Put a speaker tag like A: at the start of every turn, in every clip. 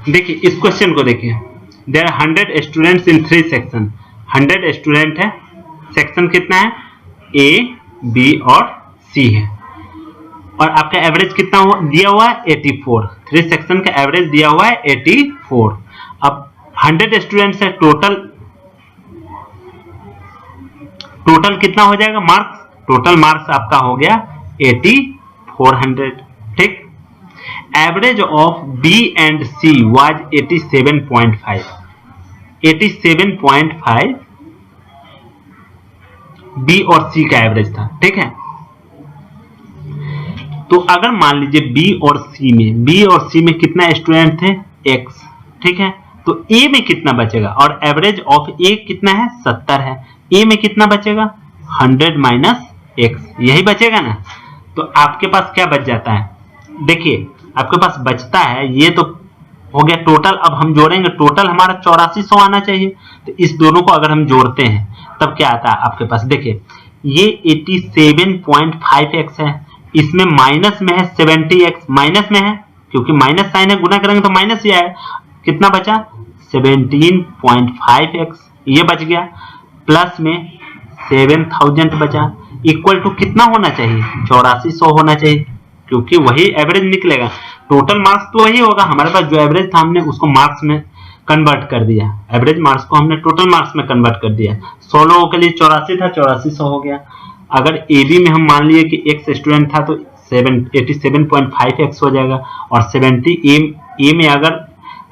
A: देखिए इस क्वेश्चन को देखिए, there are 100 students in 3 section. 100 student है, सेक्शन कितना है, ए, बी और सी है, और आपका एवरेज कितना दिया हुआ है 84। 3 सेक्शन का एवरेज दिया हुआ है 84। अब 100 स्टूडेंट्स है, टोटल कितना हो जाएगा मार्क्स, टोटल मार्क्स आपका हो गया 8400। ठीक, average of B and C was 87.5। 87.5 B और सी का एवरेज था। ठीक है, तो अगर मान लीजिए बी और सी में कितना स्टूडेंट थे, एक्स। ठीक है, तो ए में कितना बचेगा, और एवरेज ऑफ ए कितना है 70 है, ए में कितना बचेगा 100 माइनस एक्स, यही बचेगा ना। तो आपके पास क्या बच जाता है, देखिए आपके पास बचता है, ये तो हो गया टोटल। अब हम जोड़ेंगे, टोटल हमारा 8400 आना चाहिए। तो इस दोनों को अगर हम जोड़ते हैं तब क्या आता है आपके पास, देखिए ये 87.5x है, इसमें माइनस में है 70x, माइनस में है क्योंकि माइनस साइन है, गुना करेंगे तो माइनस ही आएगा। कितना बचा 17.5x, ये बच गया, प्लस में 7000 बचा, इक्वल टू कितना होना चाहिए 8400 होना चाहिए, क्योंकि वही एवरेज निकलेगा। टोटल मार्क्स तो वही होगा, हमारे पास जो एवरेज था हमने उसको मार्क्स में कन्वर्ट कर दिया, एवरेज मार्क्स को हमने टोटल मार्क्स में कन्वर्ट कर दिया। 100 लोगों के लिए 84 था, 8400 हो गया। अगर ए बी में हम मान लिए कि एक्स स्टूडेंट था तो 87.5x हो जाएगा, और 70 ए में अगर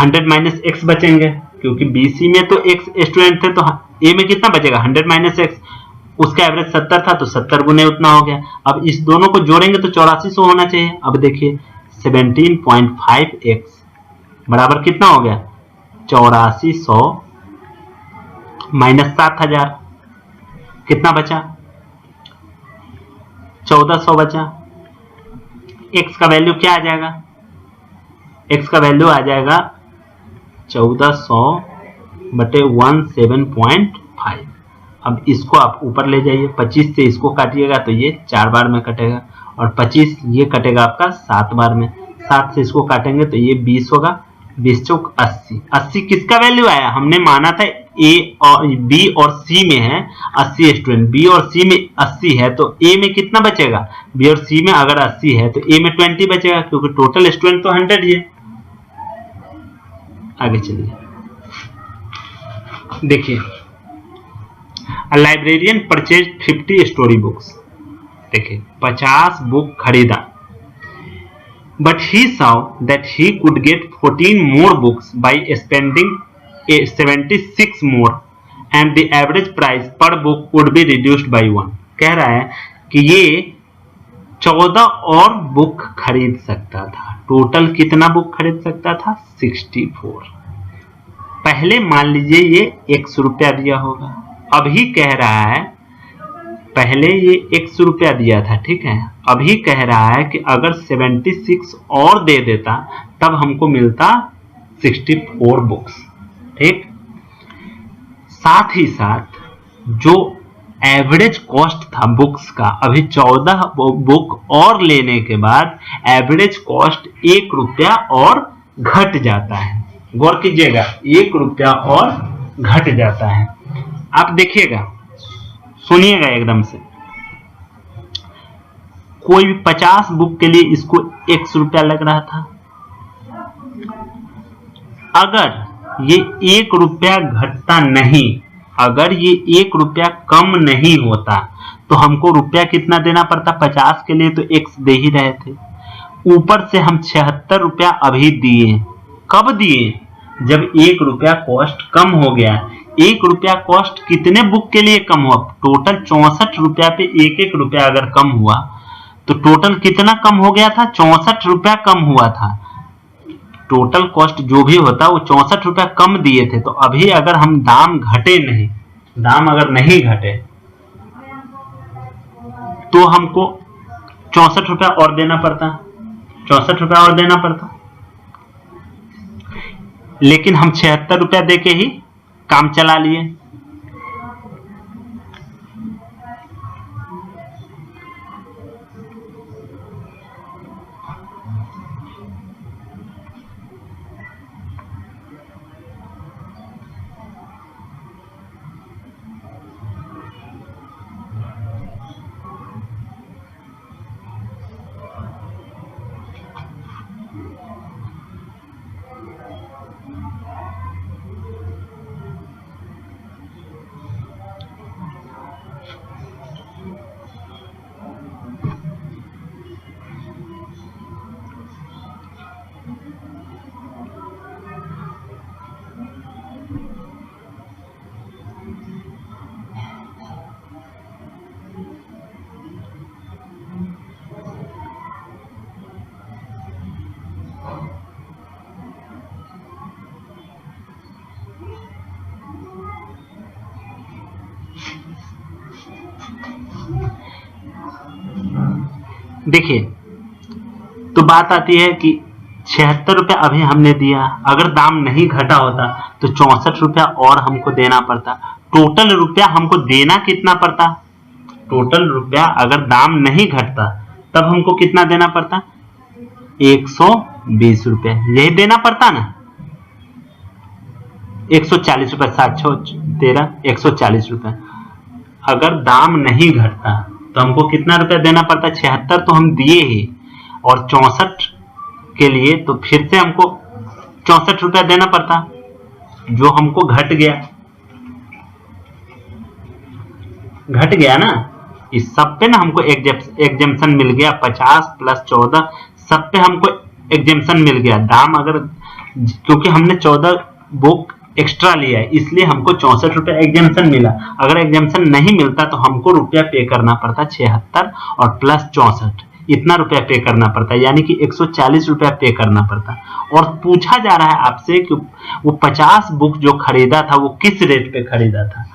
A: 100 माइनस एक्स बचेंगे, क्योंकि बी सी में तो एक्स स्टूडेंट थे, तो ए में कितना बचेगा 100 माइनस एक्स, उसका एवरेज 70 था तो 70 गुने उतना हो गया। अब इस दोनों को जोड़ेंगे तो 8400 होना चाहिए। अब देखिए 17.5x बराबर कितना हो गया 8400 माइनस 7000, कितना बचा 1400 बचा। x का वैल्यू क्या आ जाएगा, x का वैल्यू आ जाएगा 1400 बटे 17.5। अब इसको आप ऊपर ले जाइए, 25 से इसको काटिएगा तो ये 4 बार में कटेगा, और 25 ये कटेगा आपका 7 बार में, 7 से इसको काटेंगे तो ये 20 होगा, 20 चौक 80। 80 किसका वैल्यू आया, हमने माना था ए और बी और सी में है 80 स्टूडेंट, बी और सी में 80 है तो ए में कितना बचेगा, बी और सी में अगर 80 है तो ए में 20 बचेगा, क्योंकि टोटल स्टूडेंट तो 100 ही है। आगे चलिए, देखिए लाइब्रेरियन परचेज 50 स्टोरी बुक्स। देखिए 50 बुक खरीदा, but he saw that he could get 14 more books by spending 76 more and the average price per book would be reduced by 1। कह रहा है कि ये 14 और बुक खरीद सकता था, टोटल कितना बुक खरीद सकता था 64। पहले मान लीजिए ये 100 रुपया दिया होगा, अभी कह रहा है पहले ये 100 रुपया दिया था, ठीक है, अभी कह रहा है कि अगर 76 और दे देता तब हमको मिलता 64 बुक्स। ठीक, साथ ही साथ जो एवरेज कॉस्ट था बुक्स का, अभी 14 बुक और लेने के बाद एवरेज कॉस्ट 1 रुपया और घट जाता है। गौर कीजिएगा, 1 रुपया और घट जाता है। आप देखिएगा, सुनिएगा एकदम से, कोई भी 50 बुक के लिए इसको 100 रुपया लग रहा था, अगर ये 1 रुपया घटता नहीं, अगर ये 1 रुपया कम नहीं होता तो हमको रुपया कितना देना पड़ता, 50 के लिए तो x दे ही रहे थे, ऊपर से हम 76 रुपया अभी दिए। कब दिए, जब 1 रुपया कॉस्ट कम हो गया। 1 रुपया कॉस्ट कितने बुक के लिए कम हुआ, टोटल 64 रुपया पे 1-1 रुपया अगर कम हुआ तो टोटल कितना कम हो गया था, 64 रुपया कम हुआ था। टोटल कॉस्ट जो भी होता वो 64 रुपया कम दिए थे, तो अभी अगर हम दाम घटे नहीं, दाम अगर नहीं घटे तो हमको 64 रुपया और देना पड़ता, 64 रुपया और देना पड़ता, लेकिन हम 76 रुपया देके ही काम चला लिए। देखिए, तो बात आती है कि 76 रुपया अभी हमने दिया, अगर दाम नहीं घटा होता तो 64 रुपया और हमको देना पड़ता। टोटल रुपया हमको देना कितना पड़ता? टोटल रुपया अगर दाम नहीं घटता तब हमको कितना देना पड़ता? 120 रुपये, यही देना पड़ता ना। 140 रुपये, 7 13, 140 रुपये। अगर दाम नहीं घटता तो हमको कितना रुपया देना पड़ता? 76 तो हम दिए ही, और 64 के लिए तो फिर से हमको 64 रुपया देना पड़ता, जो हमको घट गया ना। इस सब पे ना हमको एग्जेम्पशन मिल गया। 50 प्लस 14 सब पे हमको एग्जेम्पशन मिल गया। दाम अगर, क्योंकि हमने 14 बुक एक्स्ट्रा लिया है इसलिए हमको 64 रुपया एग्जेम्पशन मिला। अगर एग्जेम्पशन नहीं मिलता तो हमको रुपया पे करना पड़ता 76 और प्लस 64, इतना रुपया पे करना पड़ता, यानी कि 140 रुपया पे करना पड़ता। और पूछा जा रहा है आपसे कि वो 50 बुक जो खरीदा था वो किस रेट पे खरीदा था।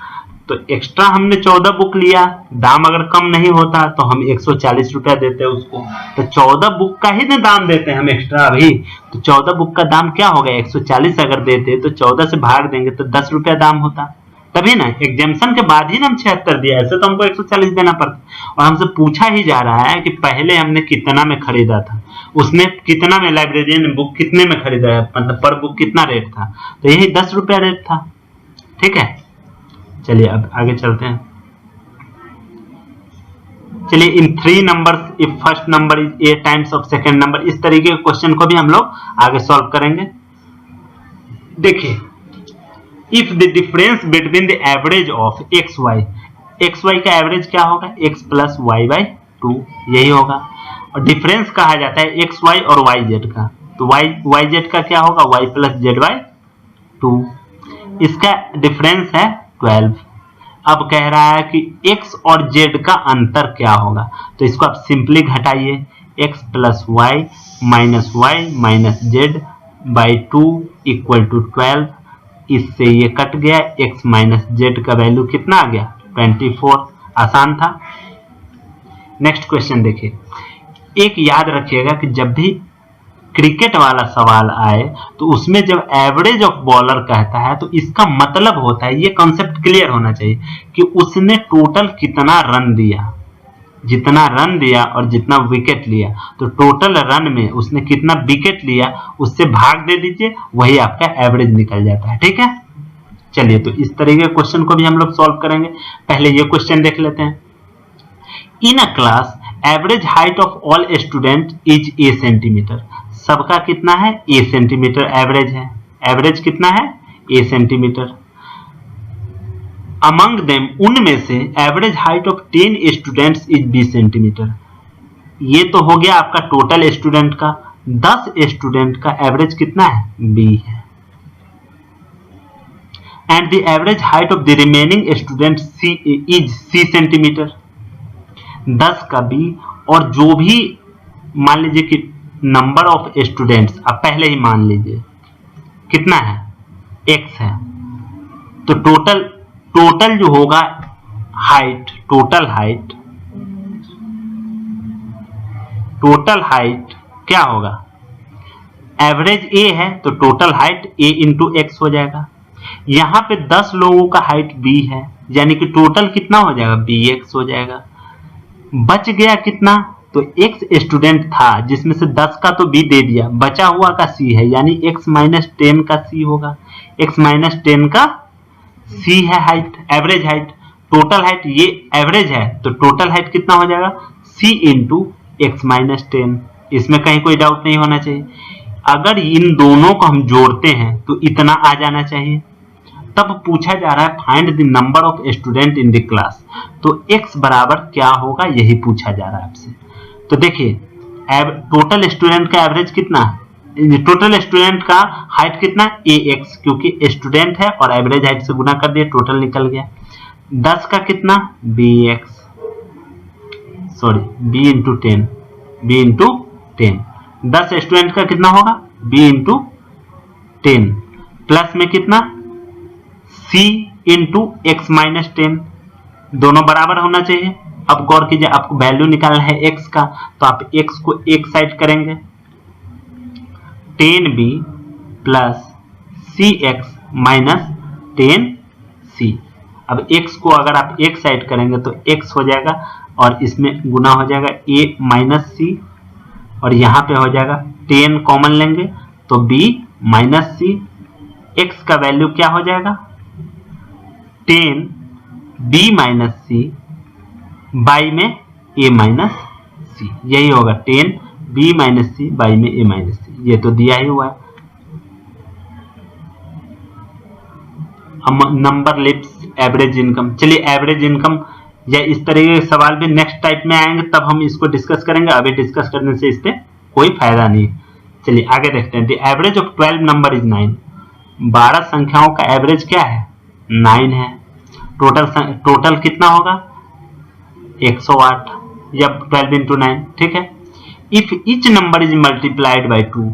A: तो एक्स्ट्रा हमने 14 बुक लिया, दाम अगर कम नहीं होता तो हम 140 रुपया देते उसको, तो 14 बुक का ही ना दाम देते हैं हम एक्स्ट्रा अभी। तो 14 बुक का दाम क्या हो गया? 140 अगर देते तो 14 से भाग देंगे तो 10 रुपया दाम होता, तभी ना। एग्जेम्पशन के बाद ही ना हम 76 दिया, ऐसे तो हमको 140 देना पड़ता। और हमसे पूछा ही जा रहा है कि पहले हमने कितना में खरीदा था, उसने कितना में, लाइब्रेरियन ने बुक कितने में खरीदा है, मतलब पर बुक कितना रेट था, तो यही 10 रुपया रेट था। ठीक है, चलिए अब आगे चलते हैं। चलिए, इन 3 numbers if first number is 8 times of second number, इस तरीके के क्वेश्चन को भी हम लोग आगे सॉल्व करेंगे। देखिए, if the difference between the average of X Y का एवरेज क्या होगा? x प्लस वाई बाई 2, यही होगा। और डिफरेंस कहा जाता है एक्स वाई और वाई जेड का, तो वाई जेड का क्या होगा? y प्लस जेड बाई 2, इसका डिफरेंस है 12। अब कह रहा है कि x और z का अंतर क्या होगा, तो इसको आप सिंपली घटाइए। x plus y minus z by 2 equal to 12। इससे ये कट गया, x माइनस जेड का वैल्यू कितना आ गया? 24। आसान था। नेक्स्ट क्वेश्चन देखिए, एक याद रखिएगा कि जब भी क्रिकेट वाला सवाल आए तो उसमें जब एवरेज ऑफ बॉलर कहता है तो इसका मतलब होता है, ये कॉन्सेप्ट क्लियर होना चाहिए कि उसने टोटल कितना रन दिया, जितना रन दिया और जितना विकेट लिया, तो टोटल रन में उसने कितना विकेट लिया उससे भाग दे दीजिए, वही आपका एवरेज निकल जाता है। ठीक है, चलिए तो इस तरीके के क्वेश्चन को भी हम लोग सॉल्व करेंगे। पहले ये क्वेश्चन देख लेते हैं। In a class average height of all student is A centimeter. सबका कितना है? ए सेंटीमीटर एवरेज है। एवरेज कितना है? A centimeter. अमंग देम, उनमें से average height of 10 students is B centimeter. ये तो हो गया आपका टोटल स्टूडेंट का। 10 स्टूडेंट का एवरेज कितना है? बी है। And the average height of the remaining student is C centimetre. 10 का बी, और जो भी मान लीजिए कि नंबर ऑफ स्टूडेंट्स आप पहले ही मान लीजिए कितना है? x है, तो टोटल जो होगा हाइट, टोटल हाइट क्या होगा? एवरेज a है तो total height a into x हो जाएगा। यहां पे 10 लोगों का हाइट b है, यानी कि टोटल कितना हो जाएगा? bx हो जाएगा। बच गया कितना? तो x स्टूडेंट था जिसमें से 10 का तो b दे दिया, बचा हुआ का c है, यानी x माइनस 10 का c होगा। x माइनस 10 का c है height, average height. Total height ये एवरेज है तो टोटल हाइट कितना हो जाएगा? c into x minus 10। इसमें कहीं कोई डाउट नहीं होना चाहिए। अगर इन दोनों को हम जोड़ते हैं तो इतना आ जाना चाहिए। तब पूछा जा रहा है find the number of student in the class, तो x बराबर क्या होगा यही पूछा जा रहा है आपसे। तो देखिए टोटल स्टूडेंट का एवरेज कितना है? टोटल स्टूडेंट का हाइट कितना ax, क्योंकि स्टूडेंट है और एवरेज हाइट से गुना कर दिया, टोटल निकल गया। 10 का कितना bx, sorry b into 10, b into 10। 10 student का कितना होगा b इंटू 10, प्लस में कितना c इंटू x माइनस 10, दोनों बराबर होना चाहिए। अब गौर कीजिए, आपको वैल्यू निकालना है x का, तो आप x को एक साइड करेंगे, 10b plus cx minus 10c। अब x को अगर आप एक साइड करेंगे तो x हो जाएगा और इसमें गुना हो जाएगा a माइनस c, और यहाँ पे हो जाएगा 10 कॉमन लेंगे तो b माइनस c। x का वैल्यू क्या हो जाएगा 10 b माइनस c बाई में a माइनस c, यही होगा 10 b माइनस c बाई में a माइनस c, ये तो दिया ही हुआ है। नंबर लिप्स एवरेज इनकम, चलिए एवरेज इनकम या इस तरह के सवाल भी नेक्स्ट टाइप में आएंगे, तब हम इसको डिस्कस करेंगे, अभी डिस्कस करने से इस पे कोई फायदा नहीं। चलिए आगे देखते हैं। The average of 12 number is 9, 12 संख्याओं का एवरेज क्या है 9 है। टोटल कितना होगा 108 या 12 इंटू 9, ठीक है। If each number is multiplied by 2,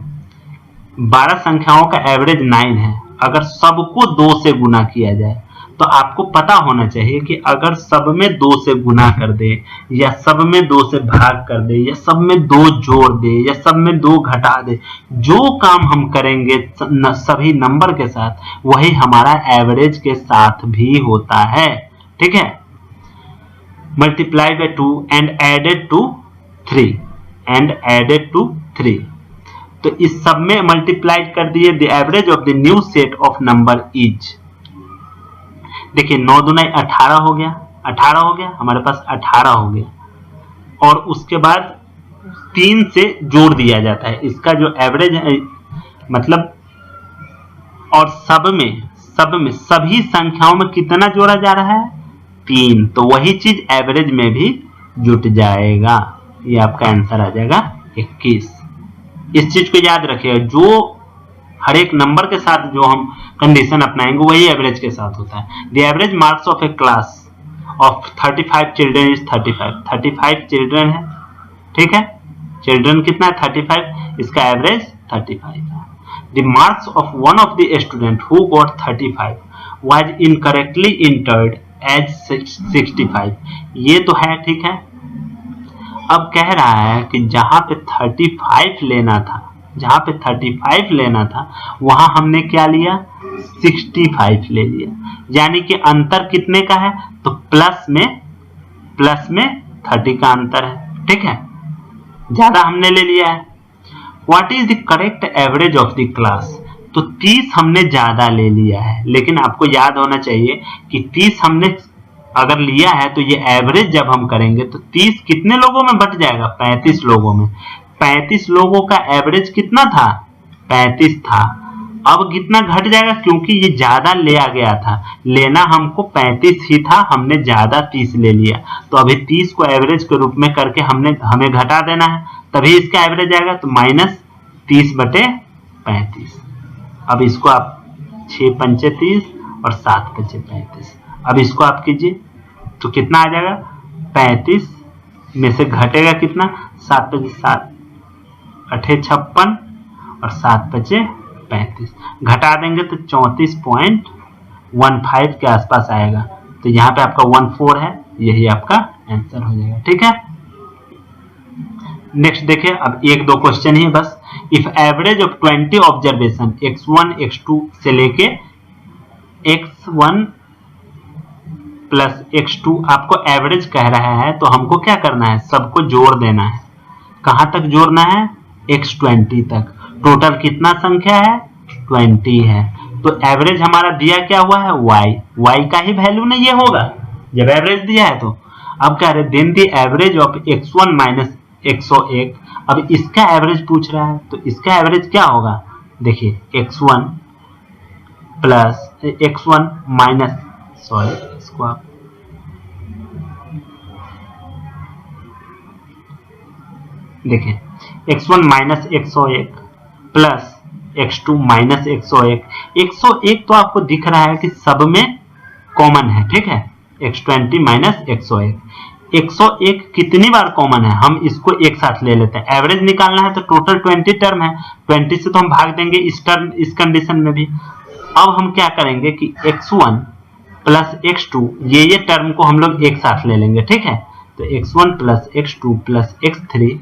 A: 12 संख्याओं का एवरेज 9 है, अगर सबको 2 से गुना किया जाए तो आपको पता होना चाहिए कि अगर सब में 2 से गुना कर दे या सब में 2 से भाग कर दे या सब में 2 जोड़ दे या सब में 2 घटा दे, जो काम हम करेंगे सभी नंबर के साथ वही हमारा एवरेज के साथ भी होता है, ठीक है। Multiply by 2 and added to 3 and added to 3, तो इस सब में मल्टीप्लाई कर दिए। The average of the new set of number is, देखिए 9 दूना 18 हो गया, 18 हो गया, हमारे पास 18 हो गया, और उसके बाद 3 से जोड़ दिया जाता है, इसका जो एवरेज है मतलब, और सब में सभी संख्याओं में कितना जोड़ा जा रहा है 3, तो वही चीज एवरेज में भी जुट जाएगा, ये आपका आंसर आ जाएगा 21। इस चीज को याद रखिएगा, जो हर एक नंबर के साथ जो हम कंडीशन अपनाएंगे वही एवरेज के साथ होता है। The average marks of A class of 35 children is 35 children है, ठीक है। चिल्ड्रन कितना है 35, इसका एवरेज 35 है। The marks of one of the student who got 35 was incorrectly entered as 65, ये तो है, ठीक है। अब कह रहा है कि जहां पे 35 लेना था, जहां पे 35 लेना था वहां हमने क्या लिया 65 ले लिया, यानी कि अंतर कितने का है, तो प्लस में 30 का अंतर है, ठीक है, ज्यादा हमने ले लिया है। What is the correct average of the class, तो 30 हमने ज्यादा ले लिया है, लेकिन आपको याद होना चाहिए कि 30 हमने अगर लिया है तो ये एवरेज जब हम करेंगे तो 30 कितने लोगों में बट जाएगा 35 लोगों में। 35 लोगों का एवरेज कितना था 35 था, अब कितना घट जाएगा क्योंकि ये ज्यादा लिया गया था, लेना हमको 35 ही था, हमने ज्यादा 30 ले लिया, तो अभी 30 को एवरेज के रूप में करके हमें घटा देना है, तभी इसका एवरेज आएगा, तो -30/35। अब इसको आप 6 पंचे 30 और 7 पंचे 35, अब इसको आप कीजिए तो कितना आ जाएगा 35 में से घटेगा कितना 7 पंचे 7 8 56 और 7 पंचे 35, घटा देंगे तो 34.15 के आसपास आएगा, तो यहाँ पे आपका 14 है, यही आपका आंसर हो जाएगा, ठीक है। नेक्स्ट देखिए, अब 1-2 क्वेश्चन ही बस। If average of 20 observation x1 x2 से लेके x1 प्लस x2 आपको एवरेज कह रहा है, तो हमको क्या करना है सबको जोड़ देना है। कहां तक जोड़ना है x20 तक। टोटल कितना संख्या है 20 है, तो एवरेज हमारा दिया क्या हुआ है y का ही वैल्यू ना ये होगा जब एवरेज दिया है। तो अब कह रहे then the average of x1 minus 101, अब इसका एवरेज पूछ रहा है, तो इसका एवरेज क्या होगा, देखिए x1 plus x1 minus, sorry इसको आप देखिए x1 minus 101 plus x2 minus 101। 101 तो आपको दिख रहा है कि सब में कॉमन है, ठीक है, x20 माइनस 101। 101 कितनी बार कॉमन है, हम इसको एक साथ ले लेते हैं। एवरेज निकालना है तो टोटल 20 टर्म है, 20 से तो हम भाग देंगे इस टर्म, इस कंडीशन में भी। अब हम क्या करेंगे कि x1 प्लस x2 ये टर्म को हम लोग एक साथ ले लेंगे, ठीक है। तो x1 plus x2 plus x3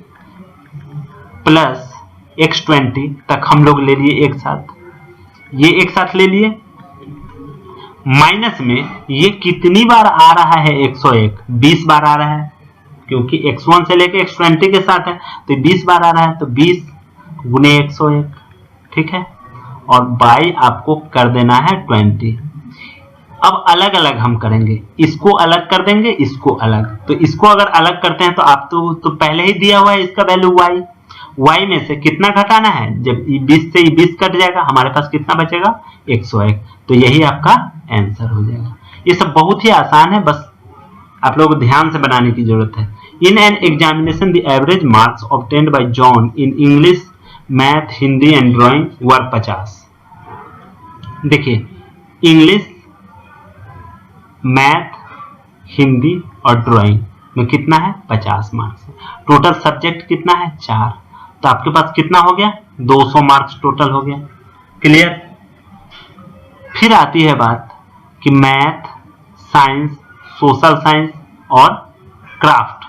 A: plus x20 तक हम लोग ले लिए एक साथ, ये एक साथ ले लिए। माइनस में ये कितनी बार आ रहा है 101, 20 बार आ रहा है, क्योंकि x1 से लेके x20 के साथ है तो 20 बार आ रहा है, तो 20 गुने 101, ठीक है। और बाई आपको कर देना है 20। अब अलग अलग हम करेंगे, इसको अलग कर देंगे, इसको अलग। तो इसको अगर अलग करते हैं तो आप तो पहले ही दिया हुआ है इसका वैल्यू y में से कितना घटाना है, जब 20 से 20 कट जाएगा हमारे पास कितना बचेगा 101, तो यही आपका आंसर हो जाएगा। ये सब बहुत ही आसान है, बस आप लोगों को ध्यान से बनाने की जरूरत है। In an examination the average marks obtained by John in English, math, Hindi and drawing were 50। देखिए इंग्लिश, मैथ, हिंदी और ड्राइंग में कितना है 50 मार्क्स। टोटल सब्जेक्ट कितना है 4, तो आपके पास कितना हो गया 200 मार्क्स टोटल हो गया। क्लियर। फिर आती है बात कि मैथ, साइंस, सोशल साइंस और क्राफ्ट,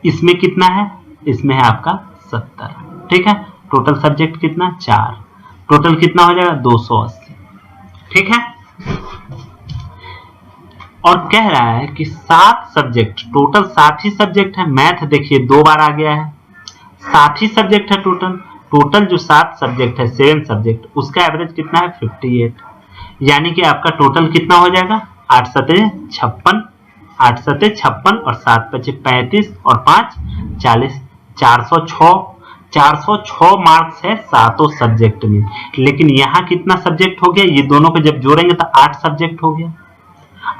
A: इसमें कितना है, इसमें है आपका 70, ठीक है। टोटल सब्जेक्ट कितना 4, टोटल कितना हो जाएगा 280, ठीक है। और कह रहा है कि 7 सब्जेक्ट, टोटल 7 ही सब्जेक्ट है। मैथ देखिए 2 बार आ गया है, 7 ही सब्जेक्ट है टोटल जो 7 सब्जेक्ट है, 7 सब्जेक्ट, उसका एवरेज कितना है 58। यानी कि आपका टोटल कितना हो जाएगा 8 सते 56, 8 सते 56 और 7 बचे 35 और 5 40, 406 मार्क्स है 7 सब्जेक्ट में। लेकिन यहाँ कितना सब्जेक्ट हो गया, ये दोनों को जब जोड़ेंगे तो 8 सब्जेक्ट हो गया।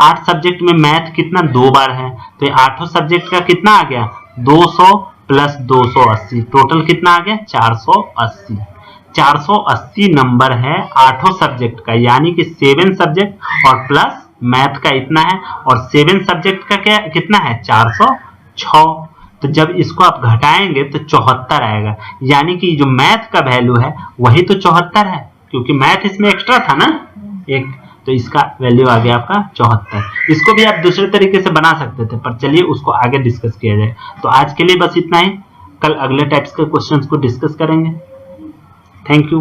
A: 8 सब्जेक्ट में मैथ कितना 2 बार है, तो ये 8 सब्जेक्ट का कितना आ गया 200 प्लस 280, टोटल कितना आ गया 480। 480 नंबर है 8 सब्जेक्ट का, यानी कि 7 सब्जेक्ट और प्लस मैथ का इतना है, और 7 सब्जेक्ट का क्या कितना है 406। तो जब इसको आप घटाएंगे तो 74 आएगा, यानी कि जो मैथ का वैल्यू है वही तो 74 है, क्योंकि मैथ इसमें एक्स्ट्रा था ना एक, तो इसका वैल्यू आ गया आपका 74। इसको भी आप दूसरे तरीके से बना सकते थे, पर चलिए उसको आगे डिस्कस किया जाए। तो आज के लिए बस इतना ही, कल अगले टाइप्स के क्वेश्चंस को डिस्कस करेंगे। Thank you.